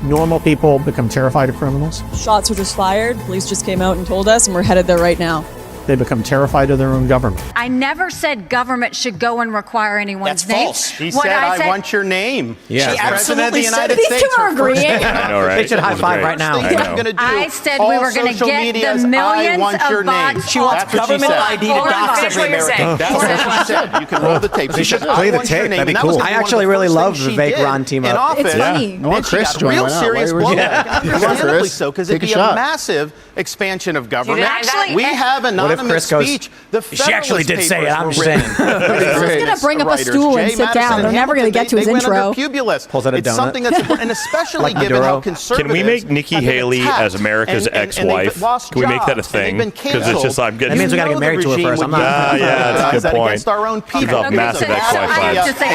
normal people become terrified of criminals. Shots were just fired. Police just came out and told us, and we're headed there right now. They become terrified of their own government. I never said government should go and require anyone's That's name. false. He said, I want your name. Yeah. She absolutely said These two are agreeing. I know, right? They should high five right now. I said we were going to get the millions of bots. She wants government ID to dox every American. That's what she said. You can roll the tape. They should play the tape. That'd be cool. I actually really love Vivek Ron team up. It's funny. I want Chris to join. Real serious Chris, so because it'd take a be a shot. massive expansion of government. Actually, we have anonymous speech. She actually did say it. I'm just saying. He's going to bring up a stool and sit down. They're never going to get to his intro. Pulls out a donut. It's something that's important, and especially given how conservative. Can we make Nikki Haley as America's ex-wife? Can we make that a thing? Because it's just I'm getting. That means we got to get married to her first. I'm not. Yeah, that's a good point. Against our own people. She's a massive ex-wife. I have to say,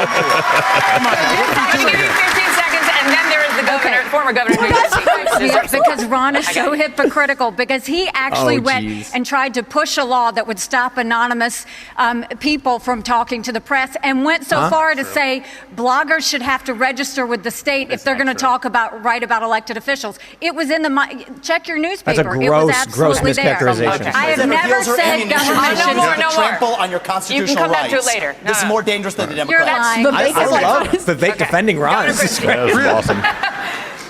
I'm going to give you 15 seconds, and then there is the governor, former governor. Because Ron is so hypocritical, because he actually went and tried to push a law that would stop anonymous people from talking to the press, and went so far to say bloggers should have to register with the state if they're going to write about elected officials. It was in the check your newspaper. That's a it was gross absolutely mischaracterization. I have never said government should trample on your constitutional rights. You can come back to it later. This is more dangerous than the You're Democrats. lying. I love Vivek defending Ron. This is great. That was awesome.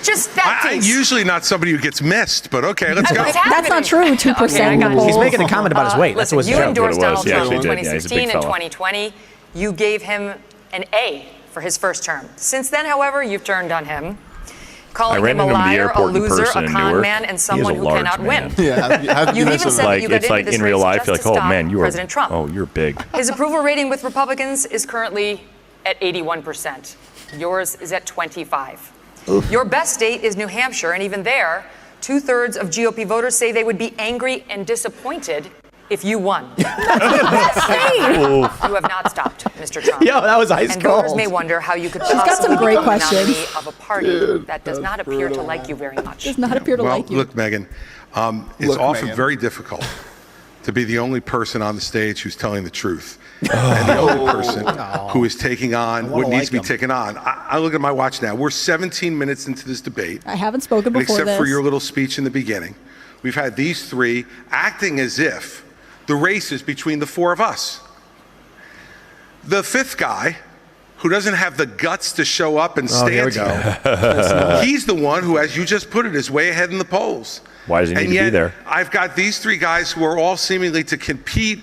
Just that I'm usually not somebody who gets missed, but okay, let's go. That's not true. 2%. He's making a comment about his weight. That's what you joke. endorsed Donald He Trump in actually did. Yeah, he's a big 2016 and fella. 2020. You gave him an A for his first term. Since then, however, you've turned on him, calling him a liar, a loser, a con man, and someone who cannot win. Yeah, You've even said that you got It's into like this in real race life, just you're like, to oh stop man, President Trump. you're big. His approval rating with Republicans is currently at 81%. Yours is at 25%. Your best state is New Hampshire, and even there, 2/3 of GOP voters say they would be angry and disappointed if you won. You have not stopped, Mr. Trump. Yo, that was ice and cold. voters may wonder how you could got some possibly great become the questions. nominee of a party that does not appear to like you very much. Does not appear to like you. Look, Megan, it's often very difficult to be the only person on the stage who's telling the truth. And the only person who is taking on what needs to be taken on. I look at my watch now. We're 17 minutes into this debate. I haven't spoken before except this. for your little speech in the beginning. We've had these three acting as if the race is between the four of us. The fifth guy, who doesn't have the guts to show up and stand here, he's the one who, as you just put it, is way ahead in the polls. Why does he need to be there? I've got these three guys who are all seemingly to compete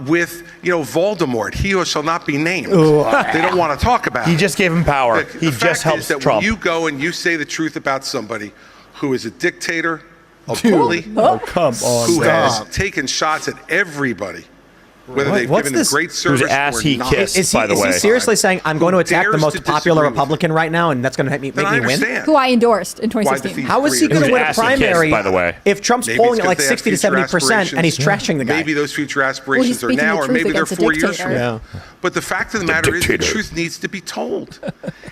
with, Voldemort, he who shall not be named. They don't want to talk about it. He just gave him power. He just helps that Trump. when you go and you say the truth about somebody who is a dictator, a bully, Come on. who has taken shots at everybody, whether they've given him great service Whose ass or he not. kissed, by the way. Is he seriously saying, I'm going to attack the dares most to popular disagree with Republican right now, and that's going to make me win? understand. Who I endorsed in Why 2016. the How is he three of going to them? win a His ass he primary kissed, by the way. if Trump's Maybe polling it's at like 'cause they 60 to have future 70% and he's aspirations. trashing the guy? Maybe those future aspirations are speaking now, the or truth maybe they're against a 4 years from dictator. now. But the fact of the matter is, the truth needs to be told.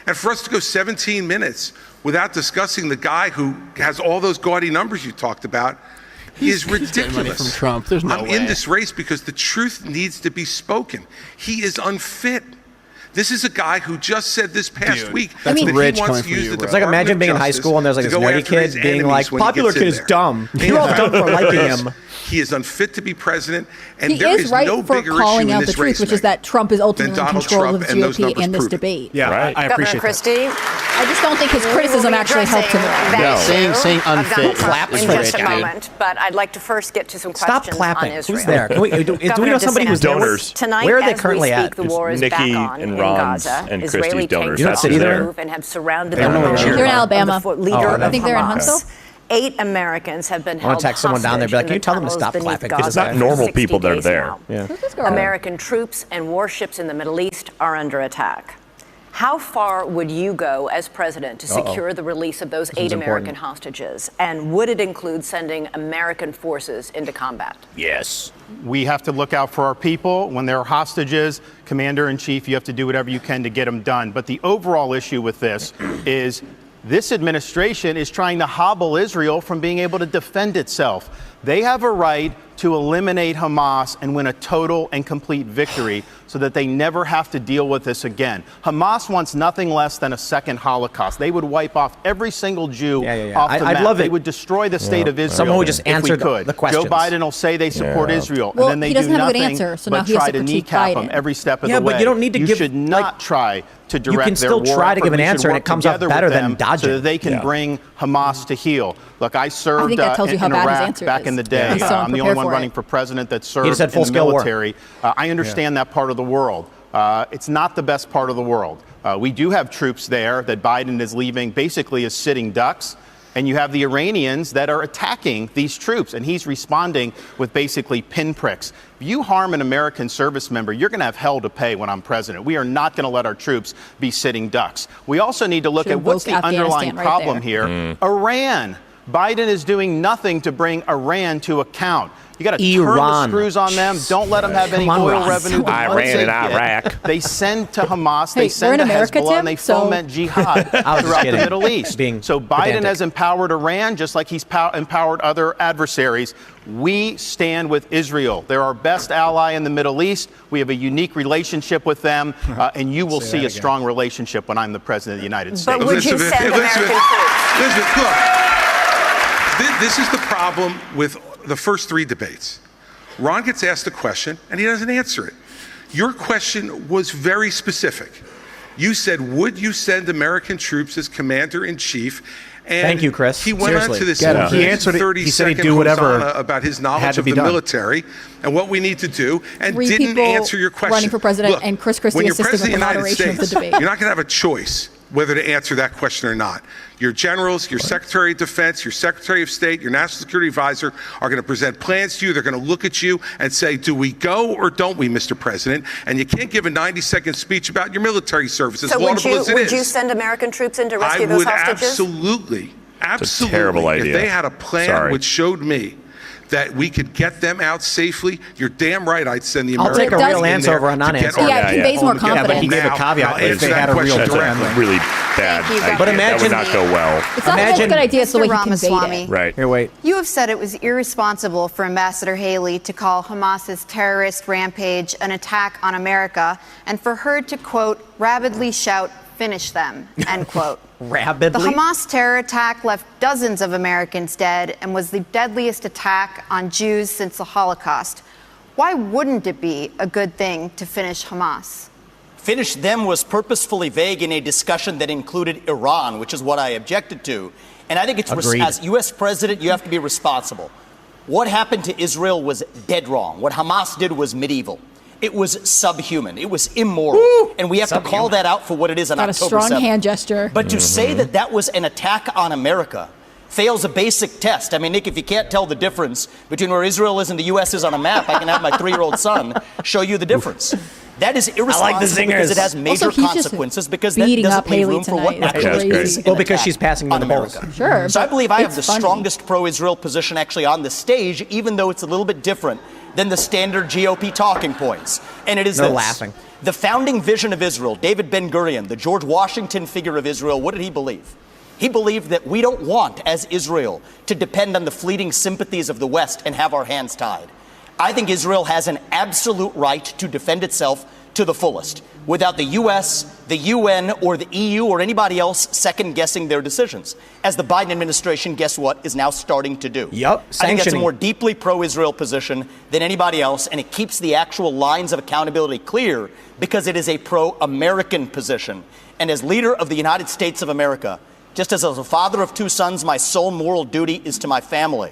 And for us to go 17 minutes without discussing the guy who has all those gaudy numbers you talked about is ridiculous. Money from Trump. There's no I'm way. in this race because the truth needs to be spoken. He is unfit. This is a guy who just said this past week that's that rich he wants coming to from use you, the bro. It's like Department imagine of being in high Justice school and there's like to this go nerdy after his kid being enemies like, when he popular gets kid in is there. dumb. You're all dumb for liking him. He is unfit to be president, and He there is is right no for bigger calling issue in out the this truth, race, which is that Trump is ultimately in Donald control Trump of the and those GOP numbers in this prove it. debate. Yeah, Right. I Governor appreciate that. Christie, I just don't think his criticism actually helped him. Saying unfit Clap is in rich, just a dude. moment, but I'd like to first get to some Stop questions clapping. on Israel. Who's there? Do we know somebody who's there? Donors. Tonight, Where are they as currently we speak, at? the war is Nikki back on and in Ron's Gaza. and Israeli Christie's donors. tanks That's are either. on the move and have surrounded They're the in home They're in Alabama. of the leader Oh, of I think they're in Hamas. Huntsville. 8 Americans have been I wanna held text someone down there and be like, hostage can you tell them in to the stop tunnels clapping? beneath 'Cause it's Gaza not for normal 60 people that are days there. now. Yeah. Who's this girl? American troops and warships in the Middle East are under attack. How far would you go as president to secure the release of those 8 American hostages? And would it include sending American forces into combat? Yes. We have to look out for our people. When there are hostages, Commander-in-Chief, you have to do whatever you can to get them done. But the overall issue with this is this administration is trying to hobble Israel from being able to defend itself. They have a right to eliminate Hamas and win a total and complete victory so that they never have to deal with this again. Hamas wants nothing less than a second Holocaust. They would wipe off every single Jew off the map. Love it. They would destroy the state of Israel. Someone would just answer the questions. Joe Biden will say they support Israel, Well, and then they he do doesn't have a good nothing answer, so but now he has try to to critique kneecap Biden. them every step of the way. But you don't need to you give, should not try to direct you can still their war try to effort. give an We should answer, and work it comes up together better with than them dodging. so that they can bring Hamas to heel. Look, I served think that tells you how in bad his Iraq answer back is. in the day. He's so I'm the only unprepared one for running it. for president that served just said in the full-scale war. military. I understand that part of the world. It's not the best part of the world. We do have troops there that Biden is leaving basically as sitting ducks. And you have the Iranians that are attacking these troops, and he's responding with basically pinpricks. If you harm an American service member, you're going to have hell to pay when I'm president. We are not going to let our troops be sitting ducks. We also need to look at what's the underlying problem here. Iran. Biden is doing nothing to bring Iran to account. You got to turn the screws on them. Don't let them have any oil revenue. Iran and Iraq. They send to Hamas, Hey, they send to America, Hezbollah, Tim, and they foment jihad throughout the Middle East. So Biden has empowered Iran just like he's empowered other adversaries. We stand with Israel. They're our best ally in the Middle East. We have a unique relationship with them, and you will see a strong relationship when I'm the president of the United States. But would you send American troops? Elizabeth, look. This is the problem with the first three debates. Ron gets asked a question, and he doesn't answer it. Your question was very specific. You said, would you send American troops as commander-in-chief? And thank you, Chris. He went on to this he answered it. He said he'd do whatever about his knowledge of the military and what we need to do, and didn't answer your question. Running for president, Look, and Chris Christie when you're assisting with the president of the moderation United of the States, debate. you're not going to have a choice whether to answer that question or not. Your generals, your Secretary of Defense, your Secretary of State, your National Security Advisor are going to present plans to you. They're going to look at you and say, do we go or don't we, Mr. President? And you can't give a 90-second speech about your military service, as laudable as it is. Would you send American troops in to rescue those hostages? Absolutely. It's a terrible idea. If they had a plan which showed me that we could get them out safely, you're damn right I'd send the American I'll take a real answer over a non-answer. Yeah, it conveys more confidence. But he gave a caveat if they had a real plan. That's really bad. But imagine that would not go well. It's not a good idea. It's the way he conveyed Ramaswamy. it. Right. Here, wait. You have said it was irresponsible for Ambassador Haley to call Hamas's terrorist rampage an attack on America, and for her to, quote, rabidly shout, finish them, end quote. Rabidly? The Hamas terror attack left dozens of Americans dead and was the deadliest attack on Jews since the Holocaust. Why wouldn't it be a good thing to finish Hamas? Finish them was purposefully vague in a discussion that included Iran, which is what I objected to. And I think it's as U.S. president, you have to be responsible. What happened to Israel was dead wrong. What Hamas did was medieval. It was subhuman. It was immoral. Woo! And we have to call that out for what it is on October 7th. Got a strong hand gesture. But to say that that was an attack on America fails a basic test. I mean, Nick, if you can't tell the difference between where Israel is and the U.S. is on a map, I can have my 3-year-old son show you the difference. That is irresponsible because it has major consequences, because that doesn't leave room for what actually is an because she's passing on America. Sure. So I believe I have the strongest pro-Israel position actually on the stage, even though it's a little bit different than the standard GOP talking points. And it is this. Laughing. The founding vision of Israel, David Ben-Gurion, the George Washington figure of Israel, what did he believe? He believed that we don't want, as Israel, to depend on the fleeting sympathies of the West and have our hands tied. I think Israel has an absolute right to defend itself to the fullest, without the U.S., the UN, or the EU, or anybody else second-guessing their decisions, as the Biden administration, guess what, is now starting to do. Yep, I think that's a more deeply pro-Israel position than anybody else, and it keeps the actual lines of accountability clear because it is a pro-American position. And as leader of the United States of America, just as a father of 2 sons, my sole moral duty is to my family.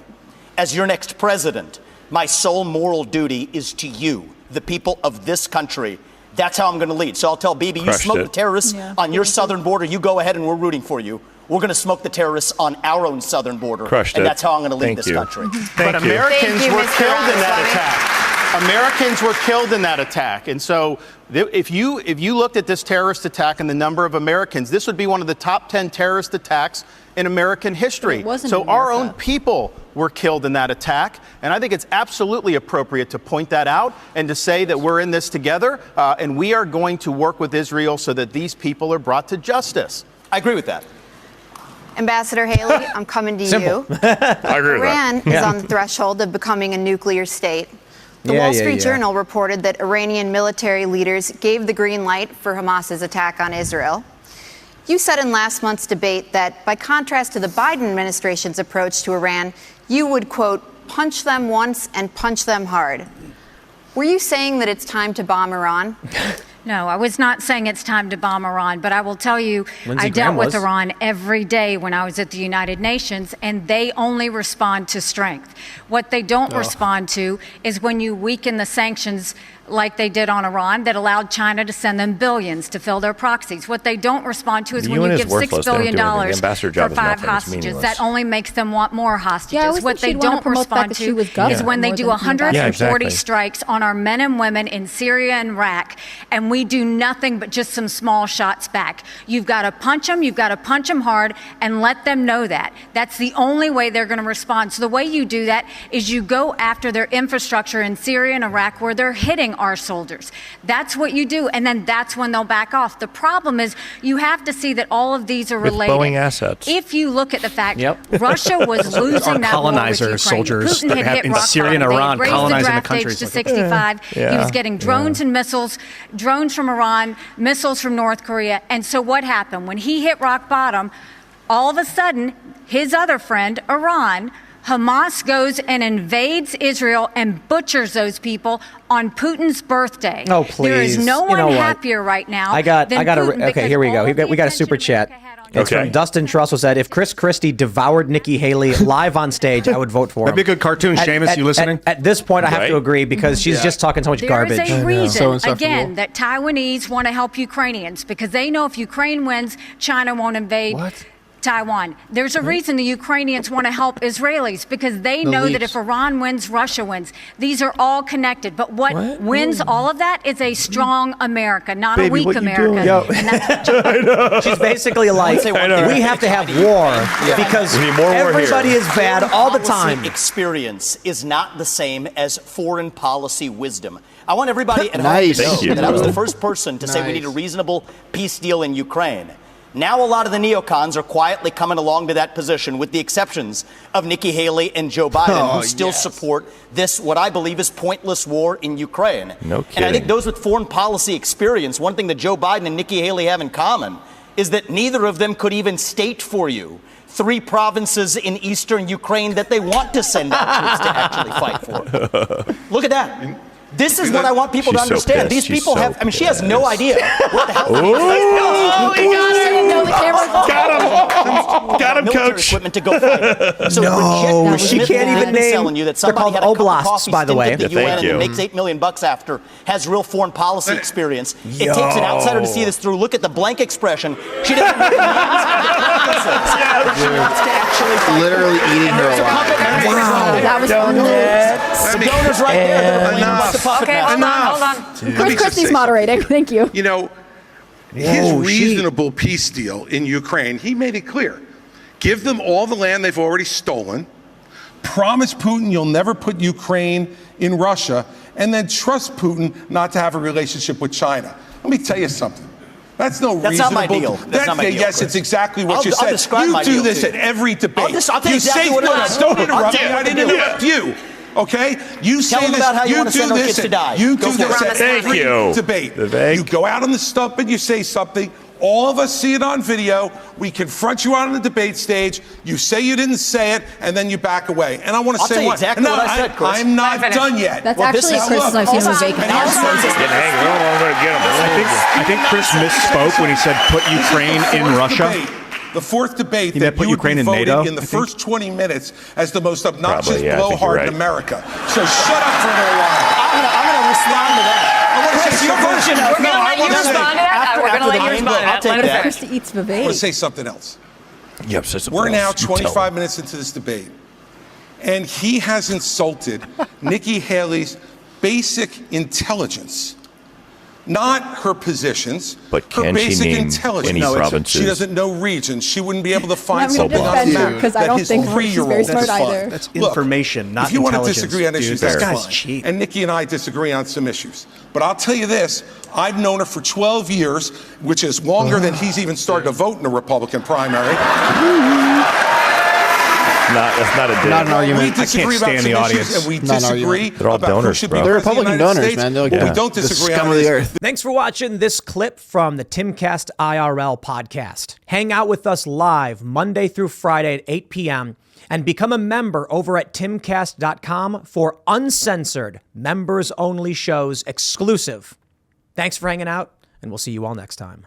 As your next president, my sole moral duty is to you, the people of this country. That's how I'm going to lead. So I'll tell Bibi, you smoke the terrorists on your southern border, you go ahead and we're rooting for you. We're going to smoke the terrorists on our own southern border. And that's how I'm going to lead this country. But Americans were killed in that attack. Americans were killed in that attack. And so if you looked at this terrorist attack and the number of Americans, this would be one of the top 10 terrorist attacks in American history. So our own people were killed in that attack. And I think it's absolutely appropriate to point that out and to say that we're in this together and we are going to work with Israel so that these people are brought to justice. I agree with that. Ambassador Haley, I'm coming to Simple. you. I agree with Iran that. is on the threshold of becoming a nuclear state. The Wall Street Journal reported that Iranian military leaders gave the green light for Hamas's attack on Israel. You said in last month's debate that, by contrast to the Biden administration's approach to Iran, you would, quote, punch them once and punch them hard. Were you saying that it's time to bomb Iran? No, I was not saying it's time to bomb Iran, but I will tell you, I dealt with Iran every day when I was at the United Nations, and they only respond to strength. What they don't respond to is when you weaken the sanctions like they did on Iran that allowed China to send them billions to fill their proxies. What they don't respond to is when you give $6 billion for 5 hostages. That only makes them want more hostages. What they don't respond to is when they do 140 strikes on our men and women in Syria and Iraq, and we do nothing but just some small shots back. You've got to punch them, you've got to punch them hard, and let them know that. That's the only way they're going to respond. So the way you do that is you go after their infrastructure in Syria and Iraq where they're hitting our soldiers. That's what you do, and then that's when they'll back off. The problem is you have to see that all of these are related. With Boeing assets. If you look at the fact Russia was losing that war with Ukraine. soldiers Putin had hit in rock Syria and bottom. Iran, They had raised colonizing the the draft countries. age to 65. He was getting drones and missiles, drones from Iran, missiles from North Korea. And so what happened? When he hit rock bottom, all of a sudden, his other friend, Iran, Hamas goes and invades Israel and butchers those people on Putin's birthday. Oh, please. There is no one happier right now. Okay, here we go. We got a super chat. It's from Dustin Trussell said, if Chris Christie devoured Nikki Haley live on stage, I would vote for him. That'd be a good cartoon. Seamus, you listening? At this point, I have to agree because she's just talking so much garbage. There is a reason, again, that Taiwanese want to help Ukrainians because they know if Ukraine wins, China won't invade Taiwan. There's a reason the Ukrainians want to help Israelis because they know that if Iran wins, Russia wins. These are all connected. But what wins all of that is a strong America, not a weak America. And that's She's basically like, we have to have war because everybody is bad all the time. Experience is not the same as foreign policy wisdom. I want everybody at home to know that I was the first person to say we need a reasonable peace deal in Ukraine. Now a lot of the neocons are quietly coming along to that position, with the exceptions of Nikki Haley and Joe Biden, who still support this, what I believe is pointless war in Ukraine. No kidding. And I think those with foreign policy experience, one thing that Joe Biden and Nikki Haley have in common is that neither of them could even state for you 3 provinces in eastern Ukraine that they want to send out troops to actually fight for. Look at that. This is what I want people to understand. These people have, I mean, she has no idea what the hell. Oh, he got him, coach. Equipment to go fight. So no, she can't even name. Telling you that They're called oblasts, by the way. The UN and makes $8 million after has real foreign policy experience. It takes an outsider to see this through. Look at the blank expression. She doesn't know the names of the provinces. She wants to actually fight. Literally eating her alive. Wow, that was the donors right there. okay, hold on. Chris Christie's moderating. Thank you. You know, his reasonable peace deal in Ukraine, he made it clear. Give them all the land they've already stolen. Promise Putin you'll never put Ukraine in Russia, and then trust Putin not to have a relationship with China. Let me tell you something. That's no reasonable. That's not my deal. That's not my deal. Yes, it's exactly what you said. You do this at every debate. I'll tell you exactly what it is. Don't interrupt me. I didn't interrupt you. Okay? You say this. About how you want to send our kids to die. You do this at every debate. Vivek. You go out on the stump and you say something. All of us see it on video. We confront you out on the debate stage. You say you didn't say it, and then you back away. And I want to say what? Exactly what I said, Chris. I'm not done yet. That's actually Chris. I've seen Vivek. I think Chris misspoke when he said put Ukraine in Russia. The fourth debate that you would be voting in the first 20 minutes as the most obnoxious blowhard in America. So shut up for a little while. I'm going to respond to that. We're going to let you respond to that. We're going to let you respond to that. What if Christie eats Vivek? I want to say something else. Yep, we're now 25 minutes into this debate, and he has insulted Nikki Haley's basic intelligence. Not her positions, but her can basic she name intelligence. any provinces? She doesn't know regions. She wouldn't be able to find I'm something on the map because I don't think she's very smart either. That's information, not intelligence. If you want to disagree on issues, that's guy's fine. cheap. And Nikki and I disagree on some issues. But I'll tell you this, I've known her for 12 years, which is longer than he's even started to vote in the Republican primary. That's not a dig. Not an argument. We disagree about some issues, and we disagree They're all about donors, who should bro. be They're president Republican of the United donors, States. man. They're like What we don't the disagree scum on of the is earth. Thanks for watching this clip from the Timcast IRL podcast. Hang out with us live Monday through Friday at 8 p.m. and become a member over at timcast.com for uncensored, members-only shows exclusive. Thanks for hanging out, and we'll see you all next time.